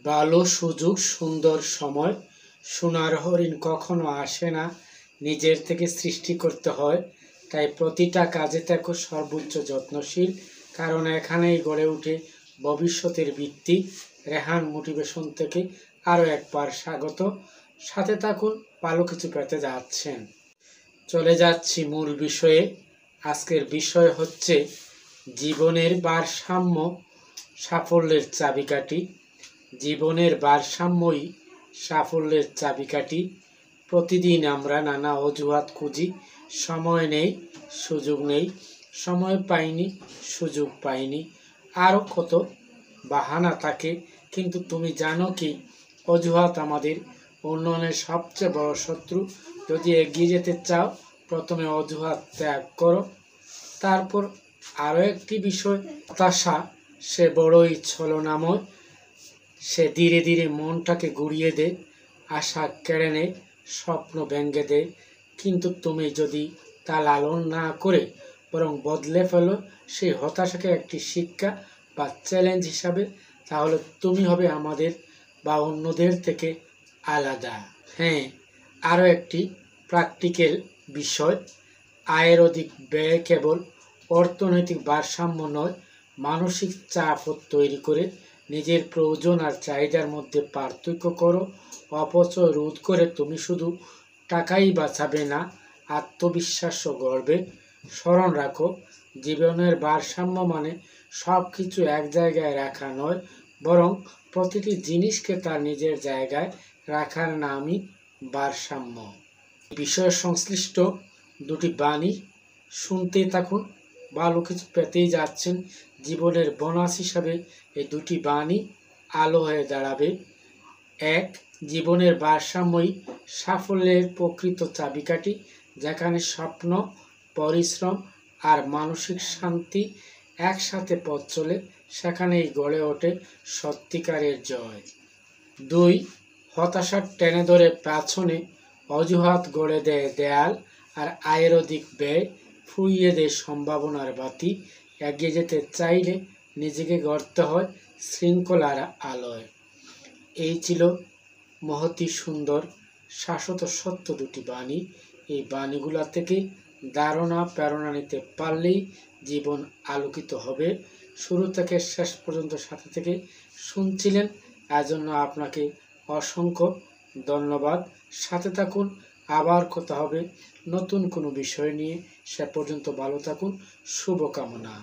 ভালো সুযোগ, সুন্দর সময়। সোনার হরিণ কখনো আসে না, নিজের থেকে সৃষ্টি করতে হয়। তাই প্রতিটা কাজে থাকো সর্বোচ্চ যত্নশীল, কারণ এখানেই গড়ে ওঠে ভবিষ্যতের ভিত্তি। রেহান মোটিভেশন থেকে আরও একবার স্বাগত। সাথে থাকুন, ভালো কিছু পেতে যাচ্ছেন। চলে যাচ্ছি মূল বিষয়ে। আজকের বিষয় হচ্ছে জীবনের ভারসাম্য সাফল্যের চাবিকাঠি। জীবনের ভারসাম্যই সাফল্যের চাবিকাঠি। প্রতিদিন আমরা নানা অজুহাত খুঁজি। সময় নেই, সুযোগ নেই, সময় পাইনি, সুযোগ পাইনি, আরও কত বাহানা থাকে। কিন্তু তুমি জানো কি, অজুহাত আমাদের উন্নয়নের সবচেয়ে বড় শত্রু। যদি এগিয়ে যেতে চাও, প্রথমে অজুহাত ত্যাগ করো। তারপর আরও একটি বিষয়, হতাশা সে বড়ই ছলনাময়। সে ধীরে ধীরে মনটাকে ঘুরিয়ে দেয়, আশা কেড়ে নেয়, স্বপ্ন ভেঙে দেয়। কিন্তু তুমি যদি তা লালন না করে বরং বদলে ফেলো সেই হতাশাকে একটি শিক্ষা বা চ্যালেঞ্জ হিসাবে, তাহলে তুমি হবে আমাদের বা অন্যদের থেকে আলাদা। হ্যাঁ, আরও একটি প্র্যাকটিক্যাল বিষয়, আয়ের অধিক ব্যয় কেবল অর্থনৈতিক ভারসাম্য নয়, মানসিক চাপও তৈরি করে। নিজের প্রয়োজন আর চাহিদার মধ্যে পার্থক্য করো। অপচয় রোধ করে তুমি শুধু টাকাই বাঁচাবে না, আত্মবিশ্বাসও গড়বে। স্মরণ রাখো, জীবনের ভারসাম্য মানে সব কিছু এক জায়গায় রাখা নয়, বরং প্রতিটি জিনিসকে তার নিজের জায়গায় রাখার নামই ভারসাম্য। বিষয় সংশ্লিষ্ট দুটি বাণী শুনতে থাকুন, ভালো কিছু পেতেই যাচ্ছেন। জীবনের বোনাস হিসাবে এই দুটি বাণী আলো হয়ে দাঁড়াবে। এক, জীবনের ভারসাম্যই সাফল্যের প্রকৃত চাবিকাঠি। যেখানে স্বপ্ন, পরিশ্রম আর মানসিক শান্তি একসাথে পথ চলে, সেখানেই গড়ে ওঠে সত্যিকারের জয়। দুই, হতাশার টেনে ধরে পেছনে অজুহাত গড়ে দেয় দেয়াল, আর আয়ের অধিক ব্যয় ফুরিয়ে দেয় সম্ভাবনার বাতি। এগিয়ে যেতে চাইলে নিজেকে গড়তে হয় শৃঙ্খলার আলোয়। এই ছিল মহতি সুন্দর শাশ্বত সত্য দুটি বাণী। এই বাণীগুলা থেকে ধারণা প্রেরণা নিতে পারলেই জীবন আলোকিত হবে। শুরু থেকে শেষ পর্যন্ত সাথে থেকে শুনছিলেন, এজন্য আপনাকে অসংখ্য ধন্যবাদ। সাথে থাকুন, আবার কথা হবে নতুন কোনো বিষয় নিয়ে। সে পর্যন্ত ভালো থাকুন, শুভকামনা।